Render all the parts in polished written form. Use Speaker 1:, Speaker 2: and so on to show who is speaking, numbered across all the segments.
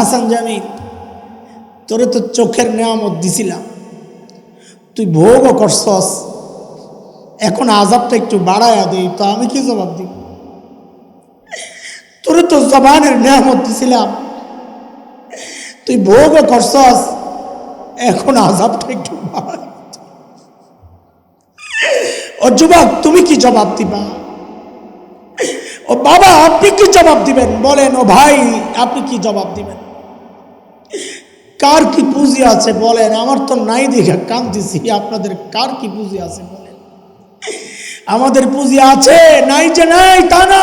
Speaker 1: হাসান জামিল, তোরে তো চোখের নেয়ামত দিছিলাম, তুই ভোগও করছস, এখন আযাবটা একটু বাড়ায়া দেই তো আমি কি জবাব দিব? তোরে তো জবানের নেয়ামত দিছিলাম, তুই ভোগও করছস, এখন আযাবটা একটু বাড়ায়। ও যুবক, তুমি কি জবাব দিবা? ও বাবা, আপনি কি জবাব দিবেন বলেন? ও ভাই, আপনি কি জবাব দিবেন? কার কি পুঁজি আছে বলেন? আমার তো নাই দেখা কাঁদতেছি, আপনাদের কার কি পুঁজি আছে বলেন? আমাদের পুঁজি আছে, নাই যে নাই তা না,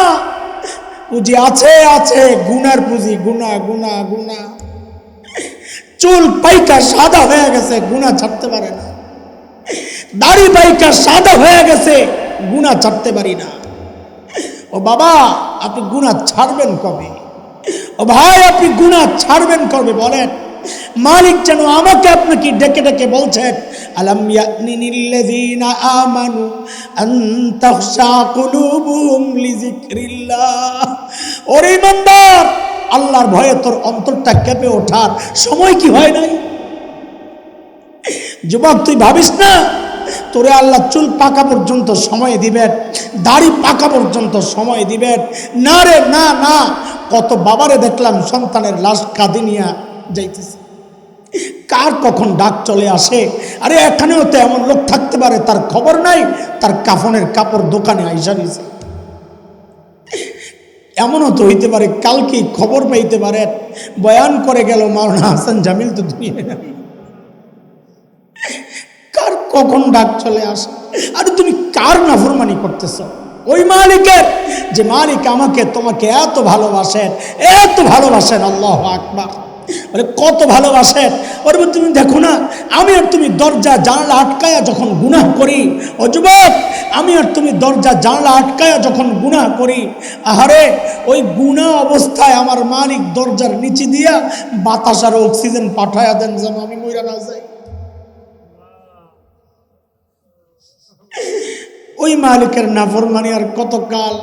Speaker 1: পুঁজি আছে, আছে গুনার পুঁজি, গুনা গুনা গুনা। চুল পাইকা সাদা হয়ে গেছে, গুনা ছাড়তে পারে না। দাড়ি পাইকা সাদা হয়ে গেছে, গুনা ছাড়তে পারি না। ও বাবা, আপনি গুনাহ ছাড়বেন কবে? ও ভাই, আপনি গুনাহ ছাড়বেন কবে বলেন? মালিক যেন আমাকে আপনাকে ডেকে ডেকে বলছেন, আলাম ইয়ানিল্লাযীনা আমানু আন তাখশা কুলুবুহুম লিযিকরিল্লাহ। ওরে ইমানদার, আল্লাহর ভয়ে তোর অন্তরটা কেঁপে ওঠার সময় কি হয় নাই? যুবক, তুই ভাবিস না তোরে আল্লাহ চুল পাকা পর্যন্ত সময় দিবেন, দাড়ি পাকা পর্যন্ত সময় দিবেন? না রে না না। কত বাবারে দেখলাম সন্তানের লাশ কাঁধে নিয়ে যাইতেছে, কার কখন ডাক চলে আসে। আরে এখানেও তো এমন লোক থাকতে পারে, তার খবর নাই, তার কাফনের কাপড় দোকানে আইসা দিছে। এমনও তো হইতে পারে কালকে খবর পাইতে পারে বয়ান করে গেল মাওলানা হাসান জামিল তো দুনিয়ায় নাই। কার কখন ডাক চলে আসে। আরে তুমি কার নাফরমানি করতেছ? ওই মালিকের, যে মালিক আমাকে তোমাকে এত ভালোবাসেন, এত ভালোবাসেন। আল্লাহু আকবার। বলে কত ভালোবাসেন। ওর তুমি দেখো না, আমি আর তুমি দরজা জানালা আটকায়া যখন গুনাহ করি, ও যুবক, আমি আর তুমি দরজা জানালা আটকায়া যখন গুনাহ করি, আহারে ওই গুনাহ অবস্থায় আমার মালিক দরজার নিচে দিয়া বাতাস আর অক্সিজেন পাঠায়া দেন যেন আমি মইরা না যাই। ওই মালিকের নাফরমানি আর কত কাল?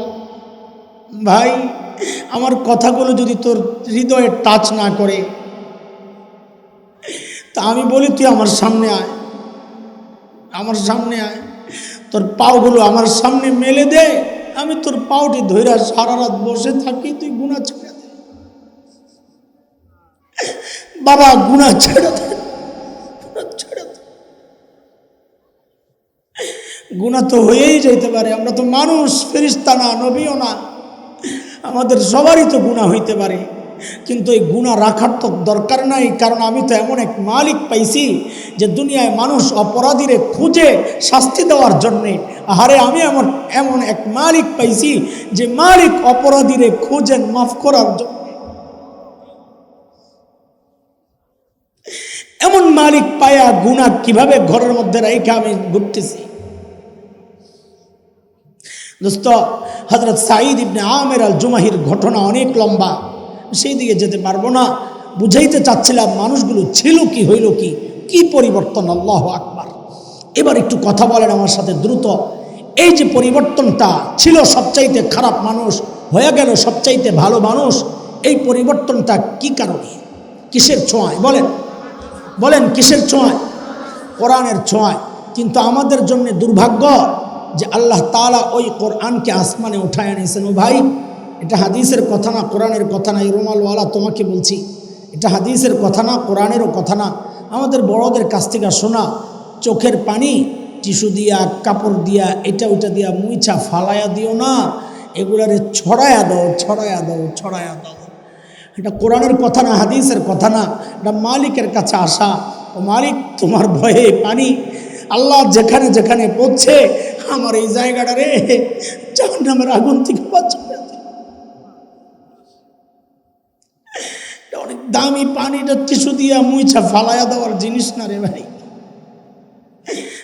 Speaker 1: ভাই, আমার কথাগুলো যদি তোর হৃদয়ে টাচ না করে, তা আমি বলি তুই আমার সামনে আয়, আমার সামনে আয়, তোর পাওগুলো আমার সামনে মেলে দে, আমি তোর পাওটি ধইরা সারা রাত বসে থাকি, তুই গুনাহ ছেড়ে দে বাবা, গুনাহ ছেড়ে দে, ছেড়ে দে। গুনাহ তো হয়েই যাইতে পারে, আমরা তো মানুষ, ফেরেশতা না, নবীও না, আমাদের সবারই তো গুনাহ হইতে পারে, কিন্তু এই গুনাহ রাখার তো দরকার নাই, কারণ আমি তো এমন এক মালিক পাইছি যে দুনিয়ায় মানুষ অপরাধীরে খুঁজে শাস্তি দেওয়ার জন্যে। আহারে, আমি এমন এক মালিক পাইছি যে মালিক অপরাধীরে খুঁজেন মাফ করার জন্য। এমন মালিক পায়া গুনাহ কিভাবে ঘরের মধ্যে রেখে আমি ঘুরতেছি। দোস্ত, হযরত সাঈদ ইবনে আমের আল জুমাহির ঘটনা অনেক লম্বা, সেই দিকে যেতে পারবো না। বুঝাইতে চাচ্ছিলাম মানুষগুলো ছিল কি, হইল কি, কি পরিবর্তন। আল্লাহু আকবার। এবার একটু কথা বলেন আমার সাথে দ্রুত। এই যে পরিবর্তনটা ছিল, সবচাইতে খারাপ মানুষ হয়ে গেল সবচাইতে ভালো মানুষ, এই পরিবর্তনটা কি কারণে, কিসের ছোঁয়ায় বলেন? বলেন কিসের ছোঁয়ায়? কোরআনের ছোঁয়ায়। কিন্তু আমাদের জন্য দুর্ভাগ্য যে আল্লাহ তাআলা ওই কোরআনকে আসমানে উঠায় এনেছেন। ও ভাই, এটা হাদিসের কথা না, কোরআনের কথা না। এই রুমালওয়ালা তোমাকে বলছি, এটা হাদিসের কথা না, কোরআনেরও কথা না। আমাদের বড়দের কাছ থেকে শোনা, চোখের পানি টিস্যু দিয়া, কাপড় দিয়া, এটা ওইটা দিয়া মুইছা ফালায়া দিও না, এগুলারে ছড়ায়া দাও, ছড়ায়া দাও, ছড়ায়া দাও। এটা কোরআনের কথা না, হাদিসের কথা না, এটা মালিকের কাছে আসা। ও মালিক, তোমার ভয়ে পানি আল্লাহ যেখানে যেখানে পড়ছে, আমার এই জায়গাটা রে জাহান্নামের আগুন থেকে বাঁচাবে। অনেক দামি পানিটা টিস্যু দিয়া মুইছা ফালায়া দেওয়ার জিনিস না রে ভাই।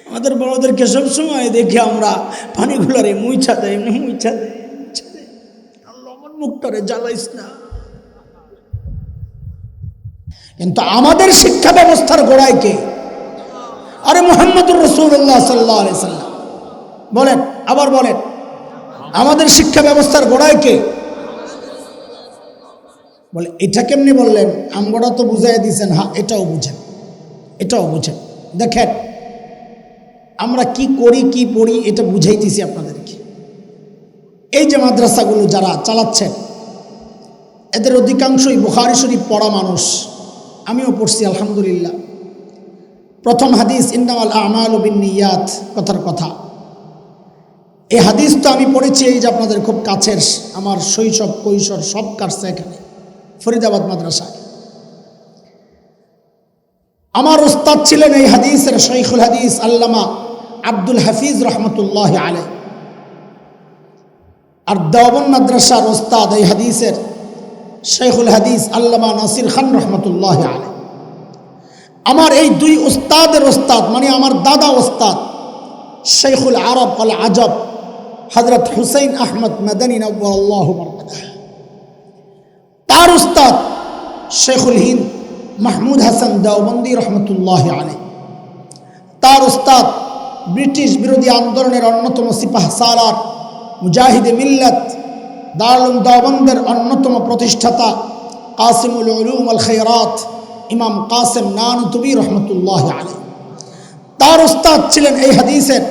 Speaker 1: আমাদের বড়দেরকে সবসময় দেখে আমরা পানিগুলারে মুইছা দেয়, এমনি মুইছা দেয়, আল্লাহ আমার মুখটারে জ্বালাইস না। কিন্তু আমাদের শিক্ষা ব্যবস্থার গোড়ায় কে? আরে মুহাম্মদুর রাসূলুল্লাহ সাল্লাল্লাহু আলাইহি সাল্লাম। বলেন, আবার বলেন, আমাদের শিক্ষা ব্যবস্থার গোড়ায় কে? বলে এটা কেমনি বললেন? আমগোড়া তো বুঝাই দিয়েছেন। হ্যাঁ, এটাও বুঝেন, এটাও বুঝেন। দেখেন আমরা কি করি কি পড়ি এটা বুঝাইতেছি আপনাদেরকে। এই যে মাদ্রাসাগুলো যারা চালাচ্ছেন এদের অধিকাংশই বুখারী শরীফ পড়া মানুষ। আমিও পড়ছি আলহামদুলিল্লাহ। প্রথম হাদিস ইন্নামাল আমালু বিন্নিয়াত, কথার কথা। এই হাদিস তো আমি পড়েছি এই যে আপনাদের খুব কাছের, আমার শৈশব কৈশোর সব কাটছে এখানে ফরিদাবাদ মাদ্রাসায়। আমার উস্তাদ ছিলেন এই হাদিসের শাইখুল হাদিস আল্লামা আব্দুল হাফিজ রহমতুল্লাহ আলাইহি। আর দেওবন্দ মাদ্রাসার উস্তাদ এই হাদিসের শাইখুল হাদিস আল্লামা নাসির খান রহমতুল্লাহ আলাইহি। আমার এই দুই উস্তাদের উস্তাদ মানে আমার দাদা উস্তাদ শাইখুল আরব আল আজব হযরত হুসাইন আহমদ মাদানী নওয়ারাল্লাহু মারকাদাহ, তার উস্তাদ শাইখুল হিন্দ মাহমুদ হাসান দেওবন্দি রহমতুল্লাহ আলাইহি, তার উস্তাদ ব্রিটিশ বিরোধী আন্দোলনের অন্যতম সিপাহ সালার মুজাহিদে মিল্লাত দারুল দেওবন্দের অন্যতম প্রতিষ্ঠাতা কাসিমুল উলুম আল খায়রাত ইমাম কাসেম নানুতুবি রহমতুল্লাহ আলাইহি। তার উস্তাদ ছিলেন এই হাদিসের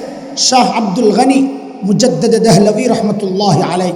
Speaker 1: শাহ আব্দুল গনি মুজাদ্দিদ দেহলভি রহমতুল্লাহ আলাইহি।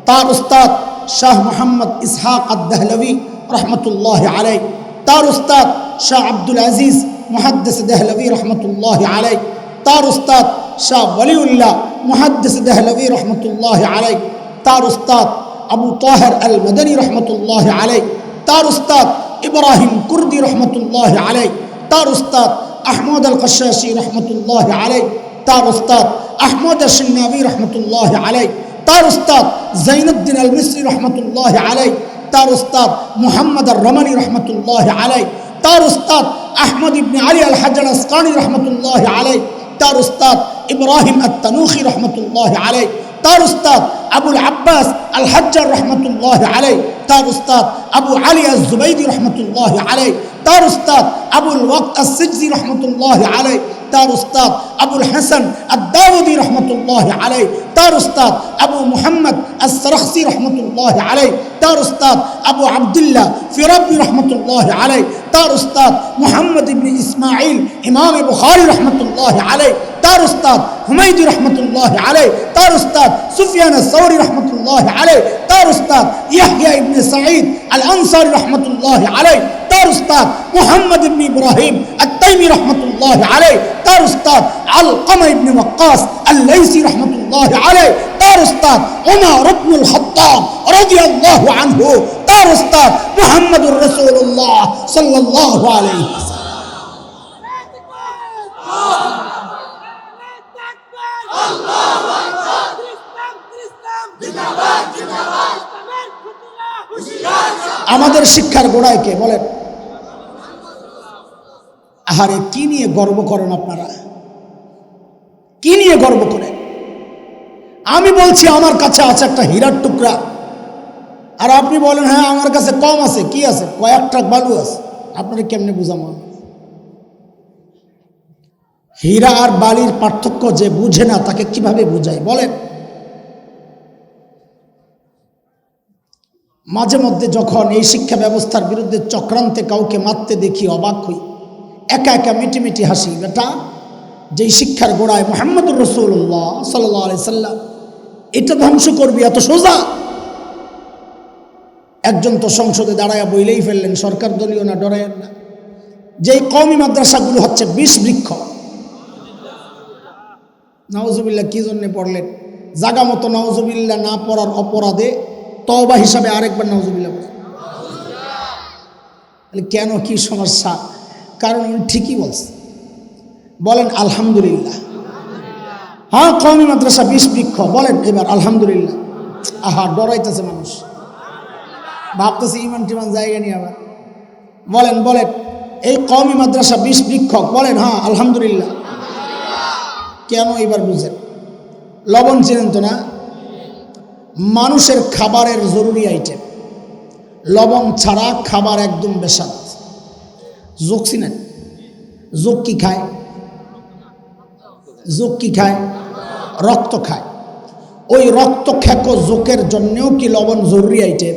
Speaker 1: তার উস্তাদ শাহ মোহাম্মদ ইসহাক আদ-দেহলভি রহমতুল্লাহ আলাইহি। তার উস্তাদ শাহ আব্দুল আজিজ মুহাদ্দিস দেহলভি রহমতুল্লাহ আলাইহি। তার উস্তাদ শাহ ওয়ালিউল্লাহ মুহাদ্দিস দেহলভি রহমতুল্লাহ আলাইহি। তার উস্তাদ আবু তাহের আল মাদানী রহমতুল্লাহ আলাইহি। তার উস্তাদ ইব্রাহিম কুর্দি রহমতুল্লাহ আলাইহি। তার উস্তাদ আহমদ আল কশাশি রহমতুল্লাহ আলাইহি। তার উস্তাদ আহমদ আশ-শিন্নাবি রহমতুল্লাহ আলাইহি। তার উস্তাদ জৈনুদ্দিন আল মিসরি রহমতুল্লাহ আলাইহি। তার উস্তাদ মুহাম্মদ আর রমানি রহমতুল্লাহ আলাইহি। তার উস্তাদ আহমদ ইবনে আলী আল হাজার আসকানি রহমতুল্লাহ আলাইহি। তার উস্তাদ ইব্রাহিম আত-তানুখি রহমতুল্লাহ আলাইহি। তার উস্তাদ আবুল আব্বাস আল হাজ্জার রহমতুল্লাহ আলাইহি। তার উস্তাদ আবু আলী আজ-জুবাইদি রহমতুল্লাহ আলাইহি। তার উস্তাদ আবুল ওয়াক্ত আস-সিজজি রহমতুল্লাহ আলাইহি। তার উস্তাদ আবুল হাসান আদ-দাউদি রহমতুল্লাহ আলাইহি। তার উস্তাদ আবু মুহাম্মদ আস-সারখসি রহমতুল্লাহ আলাইহি। তার উস্তাদ আবু আব্দুল্লাহ ফিরাবি রহমতুল্লাহ আলাইহি। তার উস্তাদ মুহাম্মদ ইবনে ইসমাঈল ইমাম বুখারী রহমতুল্লাহ আলাইহি। তার উস্তাদ হুমায়দি রহমতুল্লাহ আলাইহি। তার উস্তাদ সুফিয়ান আস-সাওরি রহমতুল্লাহ আলাইহি। তার উস্তাদ ইয়াহইয়া ইবনে সাঈদ আল আনসারী রহমতুল্লাহ আলাইহি। তার উস্তাদ মুহাম্মদ ইবনে ইব্রাহিম আত-তাইমি রহমতুল্লাহ আলাইহি। তার উস্তাদ আলকামা ইবনে ওয়াক্কাস আল-লাইসি রহমতুল্লাহ আলাইহি। তার উস্তাদ উমর ইবনুল খাত্তাব রাদিয়াল্লাহু আনহু। তার উস্তাদ মুহাম্মদুর রাসূলুল্লাহ সাল্লাল্লাহু আলাইহি ওয়াসাল্লাম। আমাদের শিক্ষার গোড়ায় কে বলেন? আহারে কি নিয়ে গর্ব করেন আপনারা? কি নিয়ে গর্ব করেন? আমি বলছি আমার কাছে আছে একটা হীরার টুকরা, আর আপনি বলেন হ্যাঁ আমার কাছে কম আছে। কি আছে? কয়েক ট্রাক বালু আছে। আপনারা কেমনে বুঝাবো? হীরা আর বালির পার্থক্য যে বুঝে না তাকে কিভাবে বুঝাই বলেন? মাঝে মধ্যে যখন এই শিক্ষা ব্যবস্থার বিরুদ্ধে চক্রান্তে কাউকে মারতে দেখি অবাক হই, একা একা মিটিমিটি হাসি। বেটা, যেই শিক্ষার গোড়ায় মুহাম্মদুর রাসূলুল্লাহ সাল্লাল্লাহু আলাইহি সাল্লাম, এটা ধ্বংস করবি এত সোজা? একজন তো সংসদে দাঁড়ায়া বইলেই ফেললেন, সরকার দলীয় না, ডরায়েন না, যেই কওমি মাদ্রাসাগুলো হচ্ছে বিষ বৃক্ষ। নাউজুবিল্লাহ কি জন্য পড়লেন? জাগা মতো নাউজুবিল্লাহ না পড়ার অপরাধে তওবা হিসাবে আরেকবার নাউজুবিল্লাহ পড়েন। কেন, কি সমস্যা? কারণ উনি ঠিকই বলছে। বলেন আলহামদুলিল্লাহ। হ্যাঁ, কওমি মাদ্রাসা বিষ বৃক্ষ। বলেন এবার আলহামদুলিল্লাহ। আহা, ডরাইতেছে মানুষ, ভাবতেছে ইমান টিমান জায়গা নিয়ে। আবার বলেন বলেন এই কওমি মাদ্রাসা বিষ বৃক্ষ। বলেন হ্যাঁ আলহামদুলিল্লাহ। কেন এবার বুঝেন? লবণ চেনেন তো না? মানুষের খাবারের জরুরি আইটেম। লবণ ছাড়া খাবার একদম বেসাদ। যোগ চিনেন? যোগ কি খায়? যোগ কি খায়? রক্ত খায়। ওই রক্ত খেকো যোগের জন্যেও কি লবণ জরুরি আইটেম?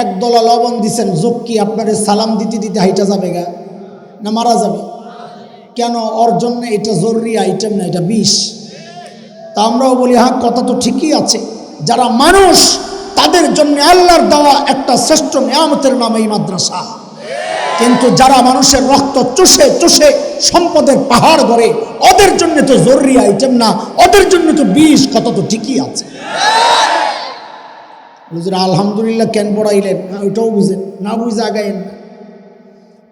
Speaker 1: একদলা লবণ দিছেন, যোগ কি আপনার সালাম দিতে দিতে হাইটা যাবে গা না মারা যাবে? কেন? ওর জন্য এটা জরুরি আইটেম না, এটা বিষ। তা আমরাও বলি হ্যাঁ কথা তো ঠিকই আছে, যারা মানুষ তাদের জন্য আল্লাহর দেওয়া একটা শ্রেষ্ঠ নিয়ামতের নাম এই মাদ্রাসা। কিন্তু যারা মানুষের রক্ত চুষে চুষে সম্পদের পাহাড় গড়ে, ওদের জন্য তো জরুরি আইটেম না, ওদের জন্য তো বিষ। কথা তো ঠিকই আছে। আলহামদুলিল্লাহ কেন পড়াইলেন ওইটাও বুঝেন না, বুঝে আগাইন।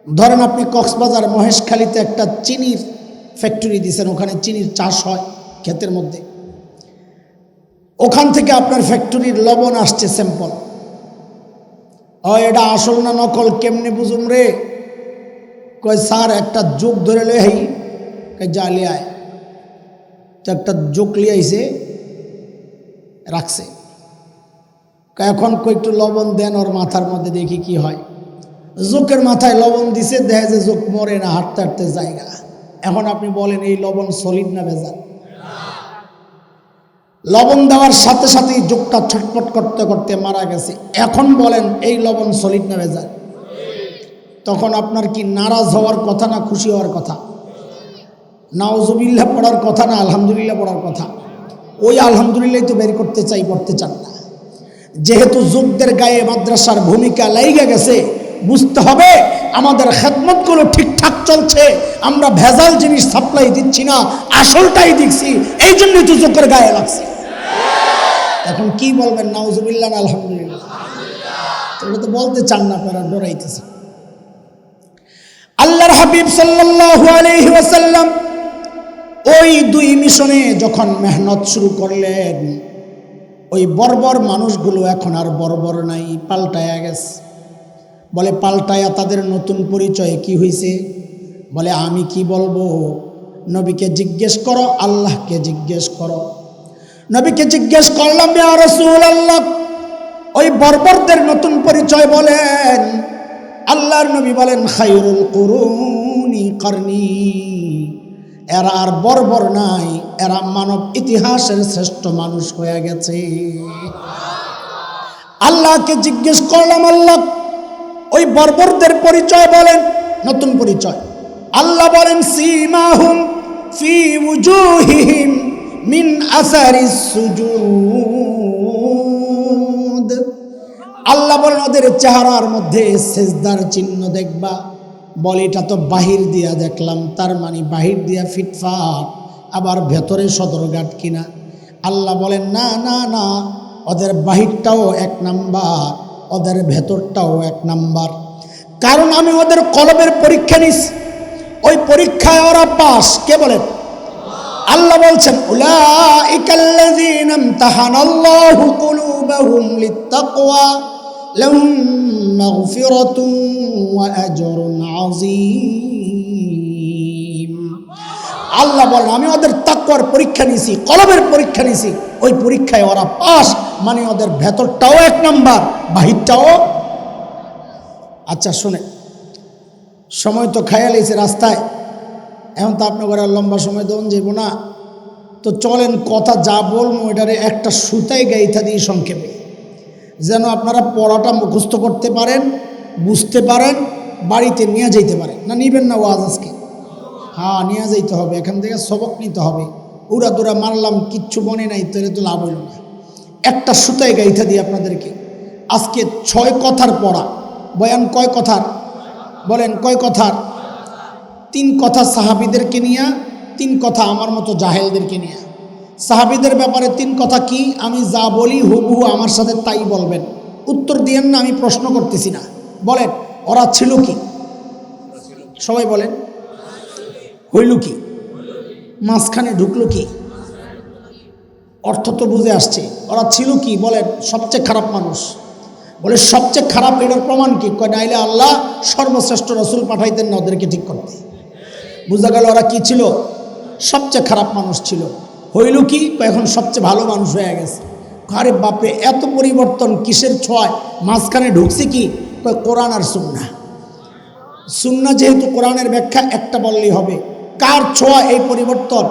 Speaker 1: ধরেন আপনি কক্সবাজার মহেশখালীতে একটা চিনির ফ্যাক্টরি দিয়েছেন, ওখানে চিনির চাষ হয় ক্ষেতের মধ্যে। ওখান থেকে আপনার ফ্যাক্টরির লবণ আসছে স্যাম্পল। এটা আসল না নকল কেমনে বুঝুম রে? কয় স্যার একটা যোগ ধরে লই হাই, যা লিয়ে আয়। তো একটা যোগ লিয়ে আইছে রাখছে, এখন একটু লবণ দেন ওর মাথার মধ্যে, দেখি কি হয়। জোকের মাথায় লবণ দিছে, দেখে যে জোক মরে না, হাঁটতে হাঁটতে জায়গা। এখন আপনি বলেন এই লবণ সলিড না ভেজাল? লবণ দেওয়ার সাথে সাথেই জোকটা ছটফট করতে করতে মারা গেছে। এখন বলেন এই লবণ সলিড না ভেজাল? তখন আপনার কি নারাজ হওয়ার কথা না খুশি হওয়ার কথা? নাউজুবিল্লাহ পড়ার কথা না আলহামদুলিল্লাহ পড়ার কথা? ওই আলহামদুলিল্লাহ তো বের করতে চাই, পড়তে চান না। যেহেতু যুগদের গায়ে মাদ্রাসার ভূমিকা লাইগা গেছে, বুঝতে হবে আমাদের খেদমতগুলো ঠিকঠাক চলছে, আমরা ভেজাল জিনিস সাপ্লাই দিচ্ছি না, আসলটাই দিচ্ছি, এই জন্যই তো যুগের গায়ে লাগছে। এখন কি বলবেন? নাউজুবিল্লাহ না আলহামদুলিল্লাহ? এটা তো বলতে চান না, আপনারা ডরাইতেছেন। আল্লাহর হাবিব সাল্লাল্লাহু আলাইহি ওয়াসাল্লাম ওই 2 মিশনে যখন মেহনত শুরু করলেন, ওই বর্বর মানুষগুলো এখন আর বর্বর নাই, পাল্টায়া গেছে। বলে পাল্টায়া তাদের নতুন পরিচয় কি হয়েছে? বলে আমি কি বলবো? নবীকে জিজ্ঞেস করো, আল্লাহকে জিজ্ঞেস করো। নবীকে জিজ্ঞেস করলাম, ইয়া রাসূলুল্লাহ, ওই বর্বরদের নতুন পরিচয় বলেন। আল্লাহর নবী বলেন, খায়রুল কুরুনি কারনি। এরা আর বর্বর নাই, এরা মানব ইতিহাসের শ্রেষ্ঠ মানুষ হয়ে গেছে। আল্লাহকে জিজ্ঞেস করলাম, আল্লাহ ওই বর্বরদের পরিচয় বলেন, নতুন পরিচয়। আল্লাহ বলেন, সীমাহুম ফি উজুহিহিম মিন আসারিস সুজুদ। আল্লাহ বলেন ওদের চেহারার মধ্যে সেজদার চিহ্ন দেখবা। বলে এটা তো বাহির দিয়া দেখলাম, তার মানে বাহির দিয়া ফিটফাট, আবার ভেতরে সদরঘাট কিনা? আল্লাহ বলেন না না না, ওদের বাহিরটাও 1 নাম্বার, ওদের ভেতরটাও 1 নাম্বার। কারণ আমি ওদের কলবের পরীক্ষা নিছি, ওই পরীক্ষায় ওরা পাস। কে বলেন? আল্লাহ বলছেন, উলাইকাল্লাযীনা ইমতাহানাল্লাহু কুলুবাহুম লিত্তাকওয়া লাহুম মাগফিরাতুন ওয়া আজরুন আযীম। আল্লাহ বলেন আমি ওদের তাকওয়ার পরীক্ষা নিছি, কলবের পরীক্ষা নিছি, ওই পরীক্ষায় ওরা পাস, মানে ওদের ভেতরটাও 1 নাম্বার, বাহিরটাও। আচ্ছা শুনে, সময় তো খায়া লাইছে রাস্তায়, এখন তো আপনার ঘরে লম্বা সময় দেন যাইব না। তো চলেন কথা যা বলবো ওইটারে একটা সুতায় গাইথা দিয়ে সংক্ষেপে, যেন আপনারা পড়াটা মুখস্থ করতে পারেন, বুঝতে পারেন, বাড়িতে নিয়ে যাইতে পারেন। না নিবেন না ওয়াজ আজকে? হ্যাঁ নিয়ে যাইতে হবে, এখান থেকে সবক নিতে হবে। উড়া দুরা মারলাম, কিচ্ছু মনে নাই, তাহলে তো লাভ হইল না। একটা সুতায় গাইথা দিয়ে আপনাদেরকে আজকে 6 কথার পড়া। বয়ান কয় কথার? বলেন কয় কথার? 3 কথা সাহাবীদেরকে নিয়ে, 3 কথা আমার মতো জাহেলদেরকে নিয়ে। সাহাবীদের ব্যাপারে 3 কথা কি? আমি যা বলি হুবহু আমার সাথে তাই বলবেন, উত্তর দিয়েন না, আমি প্রশ্ন করতেছি না। বলেন ওরা ছিল কি? সবাই বলেন হইল কি? মাঝখানে ঢুকলো কি? অর্থ তো বুঝে আসছে। ওরা ছিল কি? বলেন সবচেয়ে খারাপ মানুষ। বলে সবচেয়ে খারাপ, এটার প্রমাণ কি? কয় নাইলে আল্লাহ সর্বশ্রেষ্ঠ রসুল পাঠাইতেন না ওদেরকে ঠিক করতে। বুঝা গেল ওরা কি ছিল? সবচেয়ে খারাপ মানুষ ছিল। হইল কি? এখন সবচেয়ে ভালো মানুষ হয়ে গেছে। আরে বাপরে, এত পরিবর্তন কিসের ছোঁয়ায়? মাঝখানে ঢুকছে কি? কয় কোরআন আর সুন্নাহ। সুন্নাহ যেহেতু কোরআনের ব্যাখ্যা একটা বললেই হবে। কার ছোঁয়া এই পরিবর্তন?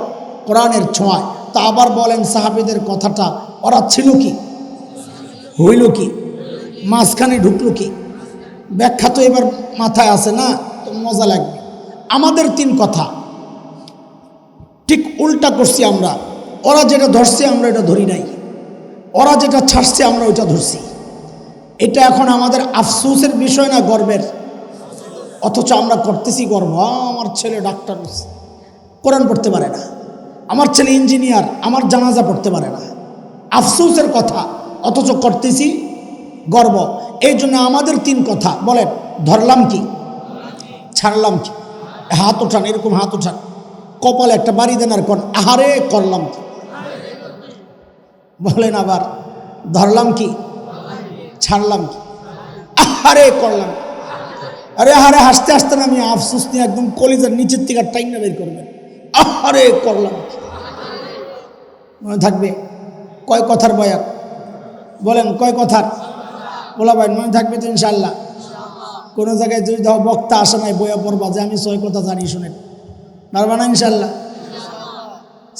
Speaker 1: কোরআনের ছোঁয়ায়। তা আবার বলেন সাহাবীদের কথাটা, ওরা ছিল কি? হইল কি? মাঝখানে ঢুকলো কি? ব্যাখ্যা তো এবার মাথায় আসে না, তো মজা লাগবে। আমাদের 3 কথা ঠিক উল্টা করছি আমরা। ওরা যেটা ধরছে আমরা এটা ধরি নাই, ওরা যেটা ছাড়ছে আমরা ওইটা ধরছি। এটা এখন আমাদের আফসোসের বিষয় না গর্বের? অথচ আমরা করতেছি গর্ব। আমার ছেলে ডাক্তার, কোরআন পড়তে পারে না, আমার ছেলে ইঞ্জিনিয়ার, আমার জানাজা পড়তে পারে না। আফসোসের কথা, অথচ করতেছি গর্ব। এই জন্য আমাদের 3 কথা বলেন, ধরলাম কি, ছাড়লাম কি। হাত ওঠান, এরকম হাত ওঠান, কপালে একটা বাড়ি দেন আর কোন আহারে করলাম কি। বলেন আবার, ধরলাম কি, ছাড়লাম কি, আহারে করলাম। আরে আহারে হাসতে হাসতে না, আমি আফসোস নিয়ে একদম কলিজার নিচের থেকে টাইনা বের করবেন। আহারে করলাম কি। মনে থাকবে? কয় কথার বয়ান বলেন, কয় কথার বলা ভাই? মনে থাকবে তো ইনশাল্লাহ? কোনো জায়গায় যদি বক্তা আসে নাই বইয়া পড়বা যে আমি 6 কথা জানি, শুনেন পারবা না ইনশাল্লাহ?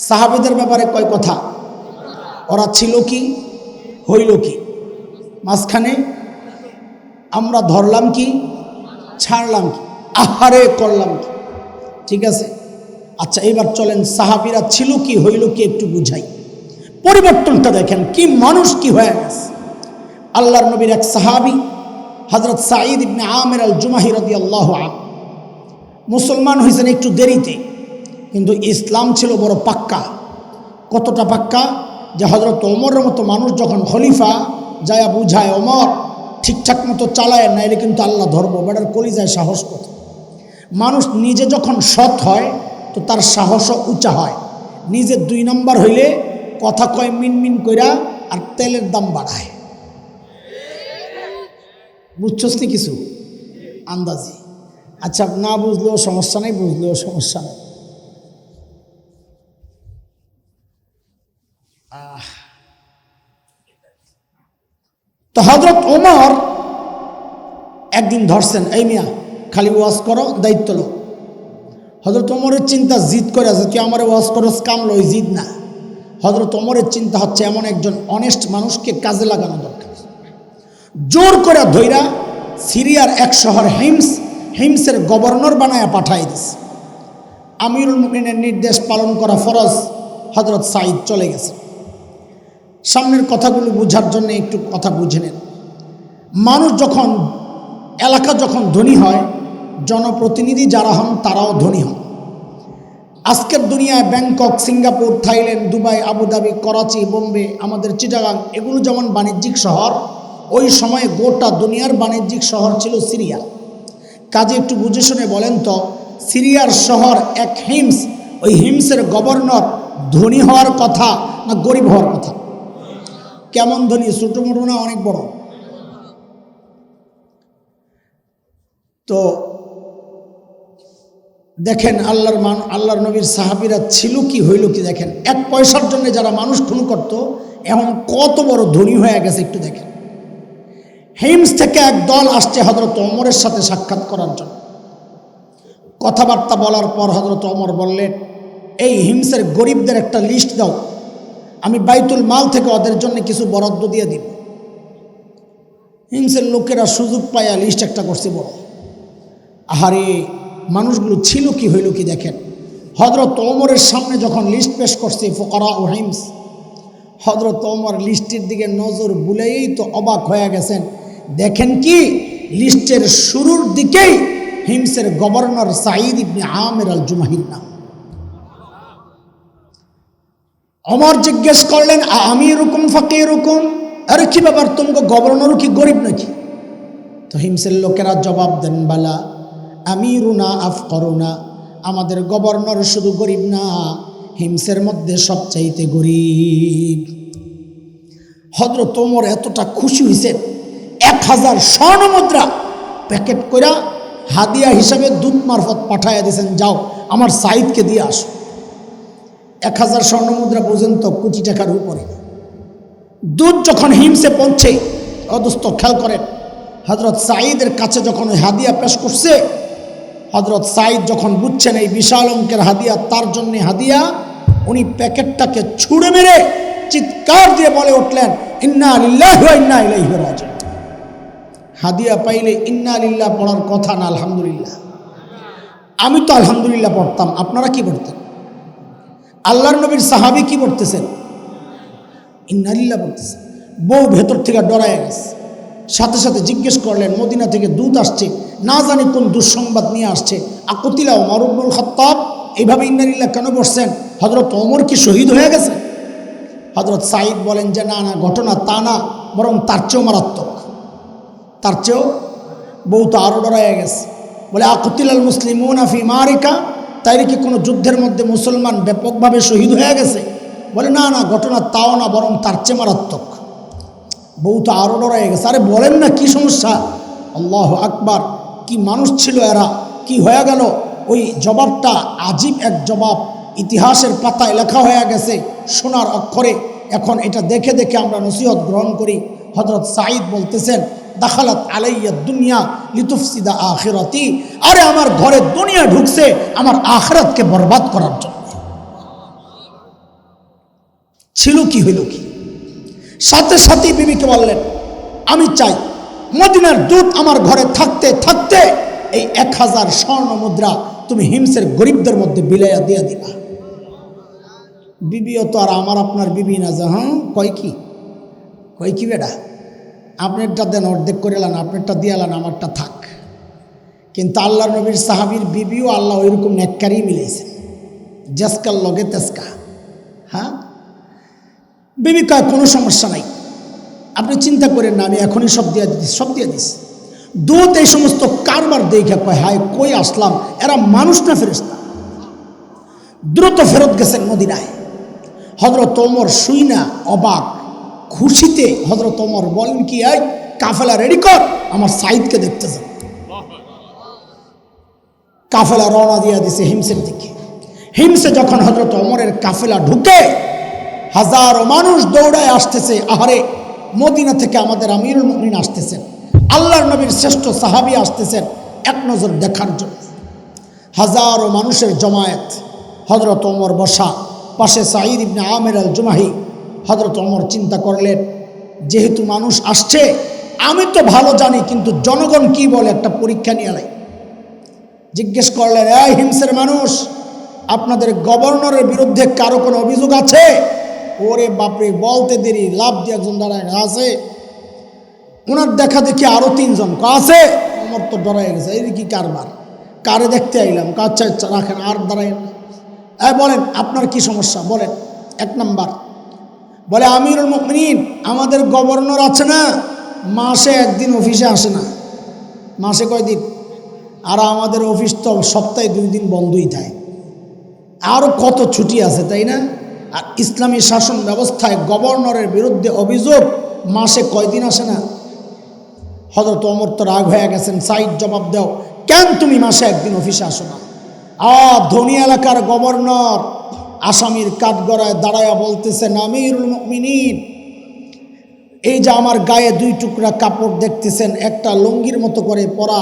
Speaker 1: সাহাবীদের ব্যাপারে কয় কথা? ওরা ছিল কি, হইল কি, মাঝখানে আমরা ধরলাম কি, ছাড়লাম কি, আহারে করলাম কি। ঠিক আছে, আচ্ছা এবার চলেন সাহাবীরা ছিল কি, হইল কি একটু বুঝাই। পরিবর্তনটা দেখেন, কি মানুষ কি হয়ে গেছে। আল্লাহর নবীর এক সাহাবী হযরত সাঈদ ইবনে আমির আল জুমাহি রাদিয়াল্লাহু আনহু মুসলমান হয়েছেন একটু দেরিতে, কিন্তু ইসলাম ছিল বড় পাক্কা। কতটা পাক্কা যে হযরত ওমরের মতো মানুষ যখন খলিফা যায় বুঝায়, ওমর ঠিকঠাক মতো চালায় না, এলে কিন্তু আল্লাহ ধরবো। বেটার কলিজায় সাহস কত। মানুষ নিজে যখন সৎ হয় তো তার সাহসও উঁচা হয়। নিজে 2 নম্বর হইলে কথা কয় মিনমিন কইরা, আর তেলের দাম বাড়ায়। বুঝছস নি কিছু আন্দাজি? আচ্ছা না বুঝলেও সমস্যা নেই, বুঝলেও সমস্যা নেই। তো হযরত ওমর একদিন ধরছেন, এই মিয়া খালি ওয়াজ করো, দায়িত্ব লো। হযরত ওমরের চিন্তা জিদ করে আছে, তুই আমার ওয়াজ করস কামলো, ওই জিদ না। হযরত ওমরের চিন্তা হচ্ছে এমন একজন অনেস্ট মানুষকে কাজে লাগানো দরকার। জোর করে ধইরা সিরিয়ার এক শহর হিমসের গভর্নর বানায়া পাঠাই দিস। আমিরুল মুমিনের নির্দেশ পালন করা ফরজ। হযরত সাঈদ চলে গেছে। সামনের কথাগুলো বুঝার জন্য একটু কথা বুঝে নেন। মানুষ যখন, এলাকা যখন ধনী হয়, জনপ্রতিনিধি যারা হন তারাও ধনী হন। আজকের দুনিয়ায় Bangkok, Singapore, Thailand, Dubai, Abu Dhabi, Karachi, Bombay, আমাদের চিটাগাং, এগুলো যেমন বাণিজ্যিক শহর, ওই সময়ে গোটা দুনিয়ার বাণিজ্যিক শহর ছিল সিরিয়া। কাজে একটু বুঝে শুনে বলেন তো, সিরিয়ার শহর এক হিমস, ওই হিমসের গভর্নর ধনী হওয়ার কথা না গরিব হওয়ার কথা? কেমন ধনী? ছোটো মোটো না অনেক বড়? তো দেখেন আল্লাহর নবীর সাহাবীরা ছিল কি, হইল কি। দেখেন 1 পয়সার জন্য যারা মানুষ খুন করত, এখন কত বড় ধনী হয়ে গেছে একটু দেখেন। হিমস থেকে এক দল আসছে হযরত ওমরের সাথে সাক্ষাৎ করার জন্য। কথাবার্তা বলার পর হযরত ওমর বললেন, এই হিমসের গরিবদের একটা লিস্ট দাও, আমি বাইতুল মাল থেকে ওদের জন্য কিছু বরাদ্দ দিয়ে দিব। হিমসের লোকেরা সুযোগ পায়া লিস্ট একটা করছে বড়। আহারে মানুষগুলো ছিল কি, হইল কি। দেখেন হযরত ওমরের সামনে যখন লিস্ট পেশ করছে ফুকারা ও হিমস, হযরত ওমর লিস্টের দিকে নজর বুলেই তো অবাক হয়ে গেছেন। দেখেন কি, লিস্টের শুরুর দিকেই হিমসের গভর্নর সাঈদ ইবনে আমির আল জুমাহির নাম। ওমর জিজ্ঞেস করলেন, আমি এরকম ফাঁকে এরকম, আরে কি ব্যাপার, তোমাকে গভর্নরও কি গরিব নাকি? তো হিমসের লোকেরা জবাব দেন, বালা আমিরুনা আফকরুনা, আমাদের গভর্নর শুধু গরিব না, হিমসের মধ্যে সবচাইতে গরিব। হযরত ওমর এতটা খুশি হয়েছেন, 1000 স্বর্ণ মুদ্রা প্যাকেট করে হাদিয়া হিসাবে দূত মারফত পাঠাইয়া দিয়েছেন, যাও আমার সাঈদকে দিয়ে আসো। 1000 স্বর্ণ মুদ্রা পর্যন্ত কোটি টাকার উপরে। দূত যখন হিমসে পৌঁছে, অদস্ত খেয়াল করেন, হযরত সাঈদের কাছে যখন ওই হাদিয়া পেশ করছে, হযরত সাঈদ যখন বুঝছেন এই বিশাল অঙ্কের হাদিয়া তার জন্য হাদিয়া, উনি প্যাকেটটাকে ছুঁড়ে মেরে চিৎকার দিয়ে বলে উঠলেন, ইন্না লিল্লাহি ওয়া ইন্না ইলাইহি রাজিউন। হাদিয়া পাইলে ইন্না লিল্লাহ পড়ার কথা না আলহামদুলিল্লাহ? আমি তো আলহামদুলিল্লাহ পড়তাম, আপনারা কি পড়তেন? আল্লাহর নবীর সাহাবী কি পড়তেছেন? ইন্না লিল্লাহ পড়তেছেন। বউ ভেতর থেকে ডরায় গেছে, সাথে সাথে জিজ্ঞেস করলেন মদিনা থেকে দূত আসছে, না জানি কোন দুঃসংবাদ নিয়ে আসছে। আকুতিলা ওমর ইবনুল খাত্তাব এইভাবে ইন্না লিল্লাহ কেন পড়ছেন? হযরত ওমর কি শহীদ হয়ে গেছে? হযরত সাঈদ বলেন যে না না, ঘটনা তা না, বরং তার চেয়েও মারাত্মক, তার চেয়েও। বউ তো আরও ডরায় গেছে, বলে আকুতিলাল মুসলিমুনা ফি মারিকা, তাইলে কি কোনো যুদ্ধের মধ্যে মুসলমান ব্যাপকভাবে শহীদ হয়ে গেছে? বলে না না, ঘটনা তাও না, বরং তার চেয়ে মারাত্মক। বউ তো আরও ডরায় গেছে। আরে বলেন না, কি সমস্যা? আল্লাহু আকবার, কি মানুষ ছিল এরা, কি হয়ে গেল? ওই জবাবটা আজীব এক জবাব, ইতিহাসের পাতায় লেখা হয়ে গেছে সোনার অক্ষরে। এখন এটা দেখে দেখে আমরা নসিহত গ্রহণ করি। হযরত সাঈদ বলতেছেন, দাখালাত আলাইয়া দুনিয়া লিতুফসিদা আখিরাতি, আরে আমার ঘরে দুনিয়া ঢুকছে আমার আখিরাতকে বরবাদ করার জন্য। ছিল কি, হইল কি? সাথে সাথে বিবিকে বললেন, আমি চাই মদিনার দূত আমার ঘরে থাকতে থাকতে এই 1000 স্বর্ণ মুদ্রা তুমি হিমসের গরিবদের মধ্যে বিলাইয়া দিয়া দিবা। বিবিও তো আর আমার আপনার বিবি না যে হ্যাঁ কয় কি বেটা, আপনারটা দেন, অর্ধেক করে এলান, আপনারটা দিয়ে এলান, আমারটা থাক। কিন্তু আল্লাহর নবীর সাহাবীর বিবিও আল্লাহ ওইরকম নেককারই মিলেছে, জেসকার লগে তেসকা। হ্যাঁ, বিবি কয় কোনো সমস্যা নাই, আপনি চিন্তা করেন না, আমি এখনই সব দিয়ে দিস। দূত এই সমস্ত কারবার দেখে কয় হায় কই আসলাম, এরা মানুষ না ফেরেশতা। দ্রুত ফেরত গেছেন মদিনায়। হযরত ওমর শুই না অবাক, খুশিতে হযরত ওমর বলেন কি, এই কাফেলা রেডি কর, আমার সাঈদকে দেখতে যাও। কাফেলা রওনা দিয়া দিছে হিমসের দিকে। হিমসে যখন হযরত ওমরের কাফেলা ঢুকে, হাজারো মানুষ দৌড়ায় আসতেছে। আহারে, মদিনা থেকে আমাদের আমিরুল মুমিনিন আসতেছেন, আল্লাহর নবীর শ্রেষ্ঠ সাহাবী আসতেছেন এক নজর দেখার জন্য। হাজারো মানুষের জমায়েত, হযরত ওমর বসা, পাশে সাঈদ ইবনে আমের আল জুমাহি। হযরত ওমর চিন্তা করলেন, যেহেতু মানুষ আসছে, আমি তো ভালো জানি, কিন্তু জনগণ কি বলে একটা পরীক্ষা নিয়ে আলাই। জিজ্ঞেস করলেন, এই হিমসের মানুষ, আপনাদের গভর্নরের বিরুদ্ধে কারো কোনো অভিযোগ আছে? ওরে বাপরে, বলতে দেরি, লাভ দিয়ে একজন দাঁড়ায় আছে, ওনার দেখা দেখি আরো 3 জন আছে। ওমর তো ডরাই গেছে, এই কি কারবার, কারে দেখতে আইলাম? আচ্ছা আচ্ছা রাখেন, আর দাঁড়াই। বলেন আপনার কি সমস্যা বলেন। 1 নাম্বার বলে, আমিরুল মুমিনিন, আমাদের গভর্নর আছে না, মাসে 1 দিন অফিসে আসে না। মাসে কয় দিন? আর আমাদের অফিস তো সপ্তাহে 2 দিন বন্ধই থাকে, আরও কত ছুটি আছে, তাই না? আর ইসলামী শাসন ব্যবস্থায় গভর্নরের বিরুদ্ধে অভিযোগ মাসে কয় দিন আসে না? হযরত ওমর তো রাগ হয়ে গেছেন। সাঈদ জবাব দাও, কেন তুমি মাসে 1 দিন অফিসে আসো না? ধনী এলাকার গভর্নর আসামির কাঠগড়ায় দাঁড়ায়া বলতেছেন, আমিরুল মুমিনিন, এই যে আমার গায়ে 2 টুকরা কাপড় দেখতেছেন, একটা লুঙ্গির মতো করে পরা,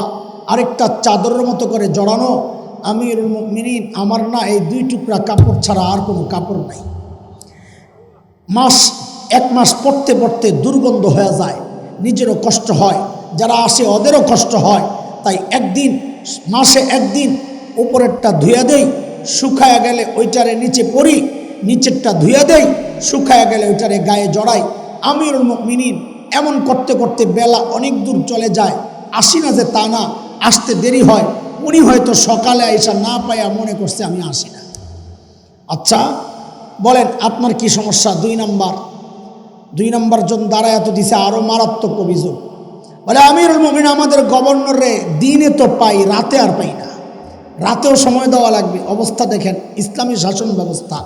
Speaker 1: আরেকটা চাদরের মতো করে জড়ানো। আমিরুল মুমিনিন, আমার না এই 2 টুকরা কাপড় ছাড়া আর কোনো কাপড় নাই। 1 মাস পড়তে পড়তে দুর্গন্ধ হয়ে যায়, নিজেরও কষ্ট হয়, যারা আসে ওদেরও কষ্ট হয়। তাই মাসে 1 দিন উপরেরটা ধুয়ে দেই, শুকায়া গেলে ওইটারে নিচে পরি, নিচেরটা ধুয়ে দেই, শুকায়া গেলে ওইটারে গায়ে জড়াই। আমিরুল মুমিনিন, এমন করতে করতে বেলা অনেক দূর চলে যায়, আসি না যে তা না, আসতে দেরি হয়। উনি হয়তো সকালে আইসা না পাইয়া মনে করছে আমি আসি না। আচ্ছা বলেন আপনার কি সমস্যা? 2 নাম্বার জন দাঁড়ায় তো দিছে আরো মারাত্মক অভিযোগ। বলে, আমিরুল মুমিনিন, আমাদের গভর্নরে দিনে তো পাই, রাতে আর পাই না, রাতেও সময় দেওয়া লাগবে। অবস্থা দেখেন, ইসলামী শাসন ব্যবস্থা।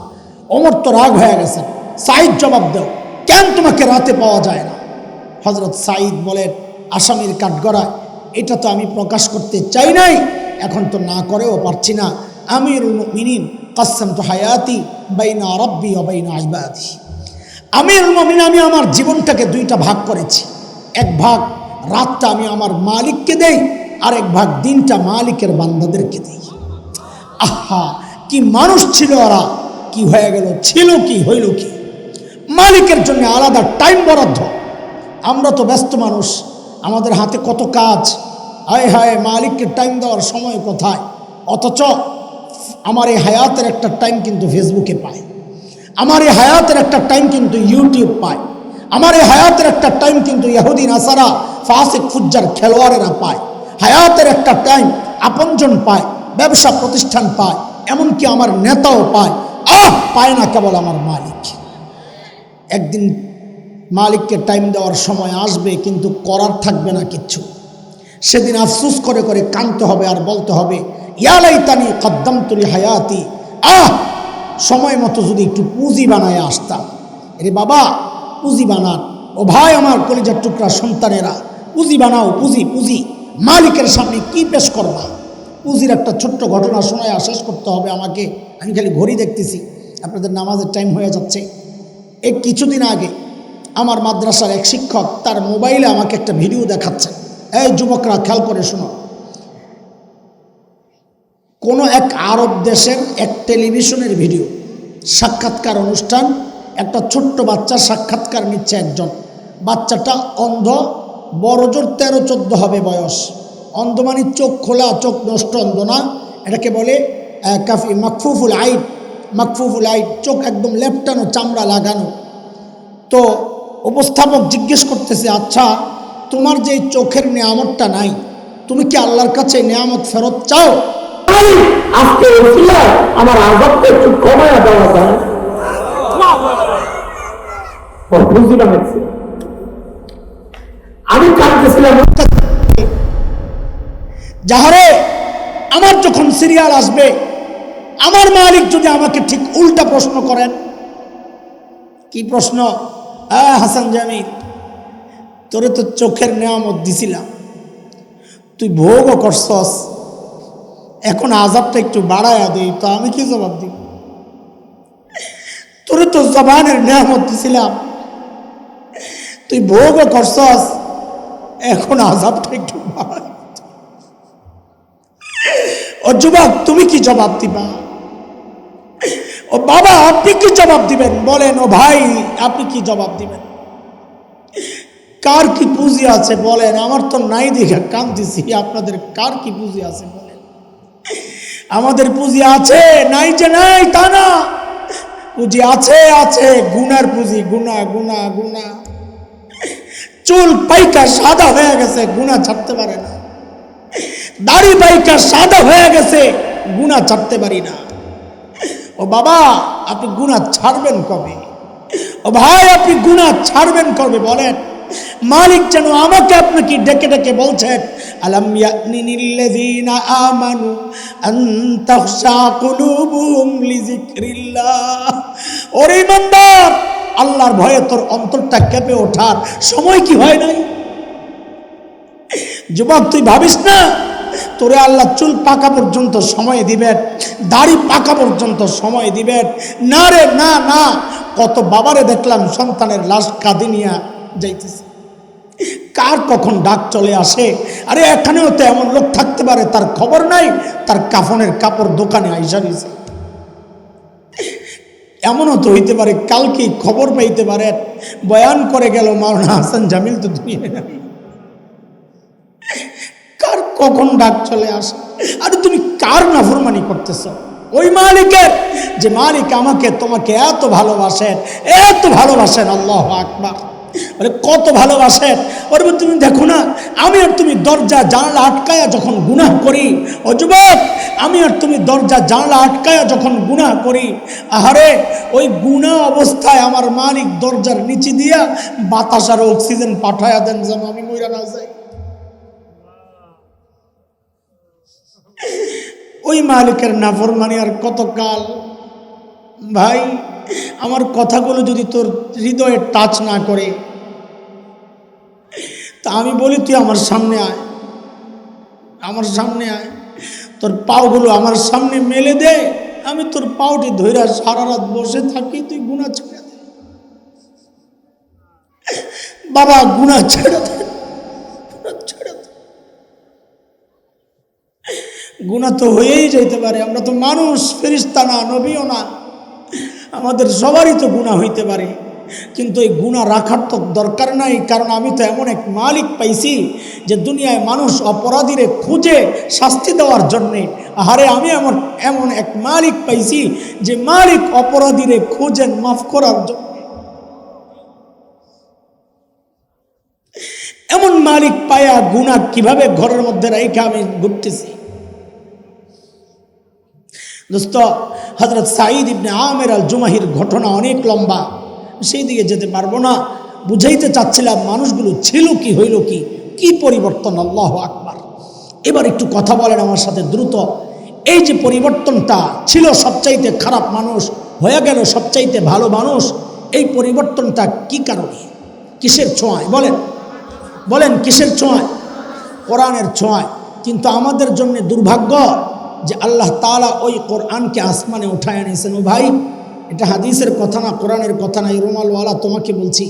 Speaker 1: ওমর তো রাগ হয়ে গেছেন। সাঈদ জবাব দাও, কেন তোমাকে রাতে পাওয়া যায় না? হযরত সাঈদ বলেন, আসামির কাঠগড়ায় এটা তো আমি প্রকাশ করতে চাই নাই, এখন তো না করেও পারছি না। আমিরুল মুমিনিন, কাসসামতু হায়াতি বাইনা রাব্বি ওয়া বাইনা ইবাদি। আমিরুল মুমিনিন, আমি আমার জীবনটাকে 2টা ভাগ করেছি। 1 ভাগ রাতটা আমি আমার মালিককে দেই, আর 1 ভাগ দিনটা মালিকের বান্দাদেরকে দেই। আহা, কি মানুষ ছিল ওরা, কি হয়ে গেল, ছিল কি, হইল কি? মালিকের জন্য আলাদা টাইম বরাদ্দ। আমরা তো ব্যস্ত মানুষ, আমাদের হাতে কত কাজ, হায় হায় মালিককে টাইম দেওয়ার সময় কোথায়। অথচ আমার এই হায়াতের একটা টাইম কিন্তু ফেসবুকে পায়, আমার এই হায়াতের একটা টাইম কিন্তু ইউটিউব পায়, আমার এই হায়াতের একটা টাইম কিন্তু ইহুদি নাসারা ফাসিক ফুজ্জার খেলোয়াড়েরা পায়, হায়াতের একটা টাইম আপনজন পায়, ব্যবসা প্রতিষ্ঠান পায়, এমনকি আমার নেতাও পায়। পায় না কেবল আমার মালিক। একদিন মালিককে টাইম দেওয়ার সময় আসবে, কিন্তু করার থাকবে না কিচ্ছু। সেদিন আফসুস করে করে কাঁদতে হবে আর বলতে হবে, ইয়া লাইতানি কদ্দামতু লি হায়াতি। সময় মতো যদি একটু পুঁজি বানায় আসতাম। আরে বাবা, পুঁজি বানান। ও ভাই আমার কলিজার টুকরা সন্তানেরা, পুঁজি বানাও, পুঁজি পুঁজি। মালিকের সামনে কি পেশ করবা? পুঁজির একটা ছোট্ট ঘটনা শোনায় শেষ করতে হবে আমাকে। আমি খালি ঘড়ি দেখতেছি, আপনাদের নামাজের টাইম হয়ে যাচ্ছে। এই কিছুদিন আগে আমার মাদ্রাসার এক শিক্ষক তার মোবাইলে আমাকে একটা ভিডিও দেখাচ্ছেন। এই যুবকরা খেয়াল করে শোনো। কোনো এক আরব দেশের এক টেলিভিশনের ভিডিও, সাক্ষাৎকার অনুষ্ঠান। একটা ছোট্ট বাচ্চা সাক্ষাৎকার নিচ্ছে একজন। বাচ্চাটা অন্ধ, বড়জোর 13-14 হবে বয়স। অন্ধ মানে চোখ খোলা, চোখ নষ্ট অন্ধ না, এটাকে বলে কাফি মাকফুফুল আইট। মাকফুফুল আইট, চোখ একদম লেপটানো, চামড়া লাগানো। তো উপস্থাপক জিজ্ঞেস করতেছে, আচ্ছা তোমার যে চোখের নেয়ামতটা নাই, তুমি কি আল্লাহর কাছে নেয়ামত ফেরত চাও?
Speaker 2: আজকে আমার আযাবকে একটু কমায়া দেওয়া যায়। আমি কাঁদতেছিলাম,
Speaker 1: যাহারে আমার যখন সিরিয়াল আসবে, আমার মালিক যদি আমাকে ঠিক উল্টা প্রশ্ন করেন। কি প্রশ্ন? হাসান জামিল, তোরে তো চোখের নেয়ামত দিছিলাম, তুই ভোগও করছস, এখন আযাবটা একটু বাড়ায়া দেই, তো আমি কি জবাব দিব? তোরে তো জবানের নেয়ামত দিছিলাম, তুই ভোগও করছস, এখন আযাবটা একটু বাড়ায়। ও যুবক, তুমি কি জবাব দিবা? ও বাবা, আপনি কি জবাব দিবেন বলেন? ও ভাই, আপনি কি জবাব দিবেন? কার কি পুঁজি আছে বলেন? আমার তো নাই দেখে কাঁদতেছি। আপনাদের কার কি পুঁজি আছে বলেন? আমাদের পুঁজি আছে, নাই যে নাই তা না। পুঁজি আছে, আছে, গুনার পুঁজি, গুনা গুনা গুনা। চুল পাইকা সাদা হয়ে গেছে, গুনা ছাড়তে পারে না। দাড়ি পাইকা সাদা হয়ে গেছে, গুনা ছাড়তে পারি না। ও বাবা, আপনি গুনাহ ছাড়বেন কবে? ও ভাই, আপনি গুনাহ ছাড়বেন কবে বলেন? মালিক যেন আমাকে আপনাকে ডেকে ডেকে বলছেন, আলাম ইয়ানিনিল্লাযীনা আমানু আন তাখশা কুলুবুহুম লিযিকরিল্লাহ। ওরে ইমানদার, আল্লাহর ভয়ে তোর অন্তরটা কেঁপে ওঠার সময় কি হয় নাই? যুবক, তুই ভাবিস না তোরে আল্লাহ চুল পাকা পর্যন্ত সময় দিবেন, দাড়ি পাকা পর্যন্ত সময় দিবেন? না রে, না না। কত বাবারে দেখলাম সন্তানের লাশ কাঁধে নিয়ে যাইতেছে, কার কখন ডাক চলে আসে। আরে এখানেও তো এমন লোক থাকতে পারে, তার খবর নাই, তার কাফনের কাপড় দোকানে আইসা দিয়েছে। এমনও তো হইতে পারে কালকেই খবর পাইতে পারে বয়ান করে গেল মাওলানা হাসান জামিল তো দুনিয়ায় নাই। কার কখন ডাক চলে আসে। আরে তুমি কার নাফরমানি করতেছ? ওই মালিকের, যে মালিক আমাকে তোমাকে এত ভালোবাসেন, এত ভালোবাসেন। আল্লাহু আকবার। বলে কত ভালোবাসেন। ওর তুমি দেখো না, আমি আর তুমি দরজা জানলা আটকায়া যখন গুনাহ করি, ও যুবক, আমি আর তুমি দরজা জানলা আটকায়া যখন গুনাহ করি, আহারে ওই গুনাহ অবস্থায় আমার মালিক দরজার নিচে দিয়া বাতাস আর অক্সিজেন পাঠায়া দেন যেন আমি মইরা না যাই। ওই মালিকের নাফরমানি আর কত কাল? ভাই, আমার কথাগুলো যদি তোর হৃদয়ে টাচ না করে, তা আমি বলি তুই আমার সামনে আয়, আমার সামনে আয়, তোর পাওগুলো আমার সামনে মেলে দে, আমি তোর পাওটি ধইরা সারা রাত বসে থাকি, তুই গুনাহ ছেড়ে দে বাবা, গুনাহ ছেড়ে দে, ছেড়ে দে। গুনাহ তো হয়েই যেতে পারে, আমরা তো মানুষ, ফেরেশতা না, নবীও না, আমাদের সবারই তো গুনাহ হইতে পারে। কিন্তু এই গুনাহ রাখার তো দরকার নাই, কারণ আমি তো এমন এক মালিক পাইছি যে দুনিয়ায় মানুষ অপরাধীরে খুঁজে শাস্তি দেওয়ার জন্যে। আরে আমি এমন এক মালিক পাইছি যে মালিক অপরাধীরে খুঁজেন মাফ করার জন্য। এমন মালিক পায়া গুনাহ কিভাবে ঘরের মধ্যে রেখে আমি ঘুরতেছি। দোস্ত, হযরত সাঈদ ইবনে আমের আল জুমাহির ঘটনা অনেক লম্বা, সেই দিকে যেতে পারবো না। বুঝাইতে চাচ্ছিলাম মানুষগুলো ছিল কি, হইল কি, কি পরিবর্তন। আল্লাহু আকবার। এবার একটু কথা বলেন আমার সাথে দ্রুত। এই যে পরিবর্তনটা ছিল সবচাইতে খারাপ মানুষ হয়ে গেল সবচাইতে ভালো মানুষ, এই পরিবর্তনটা কি কারণে, কিসের ছোঁয়ায়? বলেন বলেন, কিসের ছোঁয়ায়? কোরআনের ছোঁয়ায়। কিন্তু আমাদের জন্য দুর্ভাগ্য যে আল্লাহ তাআলা ওই কোরআনকে আসমানে উঠায় এনেছেন। ও ভাই, এটা হাদিসের কথা না, কোরআনের কথা না। এই রুমালওয়ালা তোমাকে বলছি,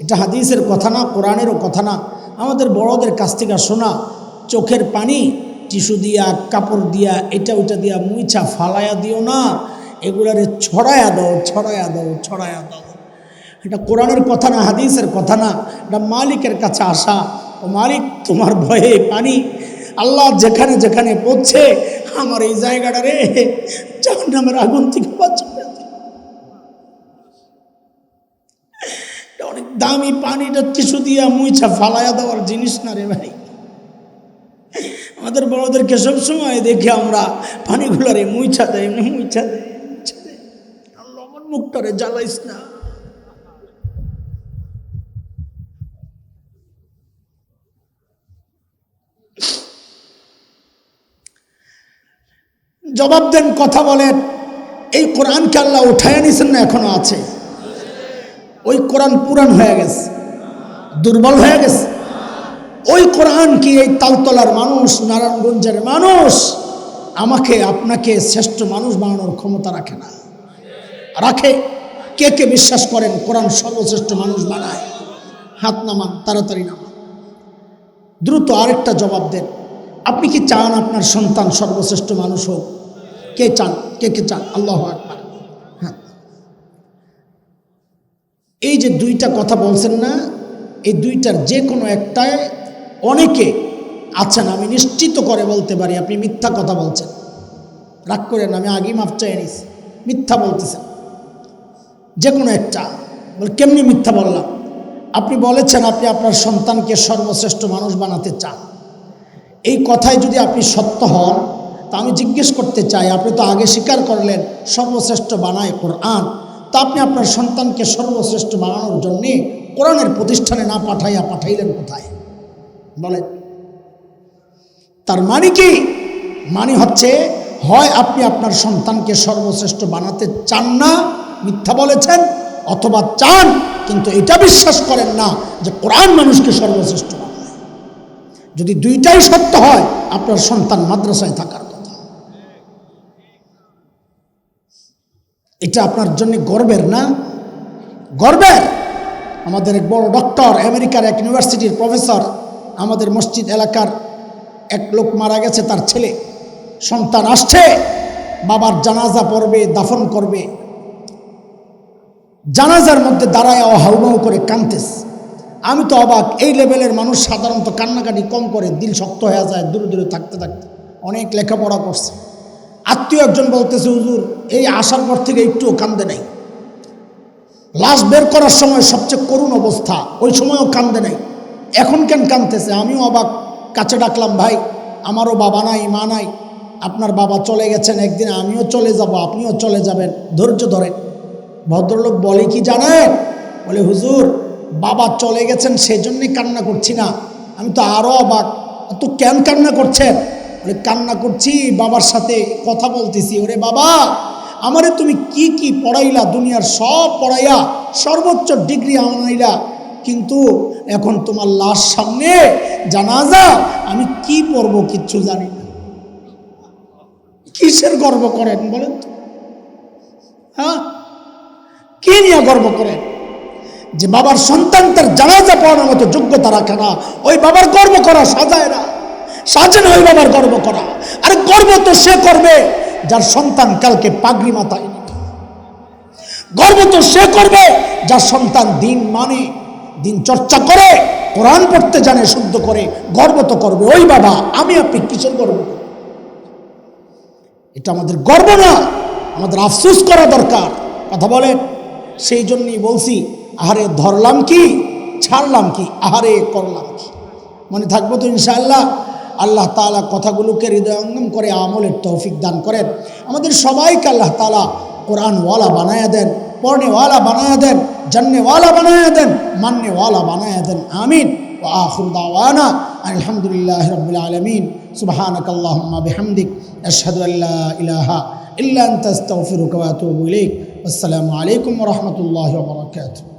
Speaker 1: এটা হাদিসের কথা না, কোরআনেরও কথা না। আমাদের বড়দের কাছ থেকে শোনা, চোখের পানি টিস্যু দিয়া, কাপড় দিয়া, এটা ওইটা দিয়া মুইছা ফালায়া দিও না, এগুলারে ছড়ায়া দাও, ছড়ায়া দাও, ছড়ায়া দাও। এটা কোরআনের কথা না, হাদিসের কথা না, এটা মালিকের কাছে আসা। ও মালিক, তোমার ভয়ে পানি আল্লাহ যেখানে যেখানে পড়ছে, আমার এই জায়গাটা রে জাহান্নামের আগুন থেকে বাঁচাবে। অনেক দামি পানিটা টিস্যু দিয়া মুইছা ফালায়া দেওয়ার জিনিস না রে ভাই। আমাদের বড়দেরকে সবসময় দেখে আমরা পানিগুলারে মুইছা দেয়, এমনি মুইছা দেয়, মুইছা দেয়। আল্লাহ আমার মুখটারে জ্বালাইস না। জবাব দেন, কথা বলেন। এই কোরআনকে আল্লাহ উঠায় নিছেন না এখনো আছে? ওই কোরআন পুরান হয়ে গেছে, দুর্বল হয়ে গেছে। ওই কোরআন কি এই তালতলার মানুষ, নারায়ণগঞ্জের মানুষ আমাকে আপনাকে শ্রেষ্ঠ মানুষ বানানোর ক্ষমতা রাখে না? রাখে। কে কে বিশ্বাস করেন কোরআন সর্বশ্রেষ্ঠ মানুষ বানায়? হাত নামান, তাড়াতাড়ি নামান, দ্রুত। আরেকটা জবাব দেন, আপনি কি চান আপনার সন্তান সর্বশ্রেষ্ঠ মানুষ হোক? কে চান? কে কে চান? আল্লাহু আকবার। হ্যাঁ, এই যে দুইটা কথা বলছেন না, এই দুইটার যে কোনো একটায় অনেকে আছেন, আমি নিশ্চিত করে বলতে পারি আপনি মিথ্যা কথা বলছেন। রাগ করেন, আমি আগেই মাফ চাই নিস, মিথ্যা বলতেছেন যে কোনো একটা। বল, কেমনি মিথ্যা বললাম? আপনি বলেছেন আপনি আপনার সন্তানকে সর্বশ্রেষ্ঠ মানুষ বানাতে চান। এই কথায় যদি আপনি সত্য হন, তা আমি জিজ্ঞেস করতে চাই, আপনি তো আগে স্বীকার করলেন সর্বশ্রেষ্ঠ বানায় কোরআন, তা আপনি আপনার সন্তানকে সর্বশ্রেষ্ঠ বানানোর জন্যে কোরআনের প্রতিষ্ঠানে না পাঠাইলেন কোথায়? বলেন। তার মানে কি? মানে হচ্ছে, হয় আপনি আপনার সন্তানকে সর্বশ্রেষ্ঠ বানাতে চান না, মিথ্যা বলেছেন, অথবা চান কিন্তু এটা বিশ্বাস করেন না যে কোরআন মানুষকে সর্বশ্রেষ্ঠ বানায়। যদি দুইটাই সত্য হয়, আপনার সন্তান মাদ্রাসায় থাকার কথা। এটা আপনার জন্য গর্বের না? গর্বের। আমাদের এক বড় ডক্টর, আমেরিকার এক ইউনিভার্সিটির প্রফেসর, আমাদের মসজিদ এলাকার এক লোক মারা গেছে, তার ছেলে সন্তান আসছে, বাবার জানাজা পড়বে, দাফন করবে। জানাজার মধ্যে দাঁড়ায় হাউমাউ করে কাঁদতেছে। আমি তো অবাক, এই লেভেলের মানুষ সাধারণত কান্নাকাটি কম করে, দিল শক্ত হয়ে যায় দূরে দূরে থাকতে থাকতে। অনেক লেখাপড়া করছে। আত্মীয় একজন বলতেছে, হুজুর এই আসার পর থেকে একটুও কান্দে নাই। লাশ বের করার সময় সবচেয়ে করুণ অবস্থা, ওই সময়ও কান্দে নাই, এখন কেন কাঁদতেছে? আমিও অবাক। কাছে ডাকলাম, ভাই আমারও বাবা নাই, মা নাই, আপনার বাবা চলে গেছেন, একদিন আমিও চলে যাব, আপনিও চলে যাবেন, ধৈর্য ধরেন। ভদ্রলোক বলে কি জানেন? বলে, হুজুর বাবা চলে গেছেন সেজন্যই কান্না করছি না। আমি তো আরও অবাক, তো কেন কান্না করছেন? বলে, কান্না করছি বাবার সাথে কথা বলতেছি। ওরে বাবা, আমারে তুমি কি কি পড়াইলা, দুনিয়ার সব পড়াইয়া সর্বোচ্চ ডিগ্রি আনাইলা, কিন্তু এখন তোমার লাশ সামনে, জানাজা, আমি কি পড়বো কিচ্ছু জানি না। কিসের গর্ব করেন বলেন তো? হ্যাঁ, কি নিয়ে গর্ব করেন? যে বাবার সন্তান তার জানাজা পড়ানোর মতো যোগ্যতা রাখে না, ওই বাবার গর্ব করা সাজায় না, সাজে না ওই বাবার গর্ব করা। আরে গর্ব তো সে করবে যার সন্তান কালকে পাগড়ি মাথায় নিবে, গর্ব তো সে করবে যার সন্তান দিন মানে, দিন চর্চা করে, কোরআন পড়তে জানে শুদ্ধ করে। গর্ব তো করবে ওই বাবা। আমি আপনি কিসের গর্ব? এটা আমাদের গর্ব না, আমাদের আফসোস করা দরকার। কথা বলেন। সেই জন্যই বলছি, আহারে ধরলাম কি, ছাড়লাম কি, আহারে করলাম কি। মনে থাকবো তো ইনশাআল্লাহ। আল্লাহ তাআলা কথাগুলোকে হৃদয়ঙ্গম করে আমলের তৌফিক দান করেন। আমাদের সবাইকে আল্লাহ তাআলা কোরআনওয়ালা বানায়া দেন, পড়নেওয়ালা বানায়া দেন, জাননেওয়ালা বানায়া দেন, মাননেওয়ালা বানায়া দেন। আমিন। ওয়া আখিরু দাওয়ানা আলহামদুলিল্লাহি রাব্বিল আলামিন। সুবহানাকাল্লাহুম্মা বিহামদিক আশহাদু আল্লা ইলাহা ইল্লা আনতা আস্তাগফিরুকা ওয়া আতুবু ইলাইক। আসসালামু আলাইকুম ওয়া রাহমাতুল্লাহি ওয়া বারাকাতুহু।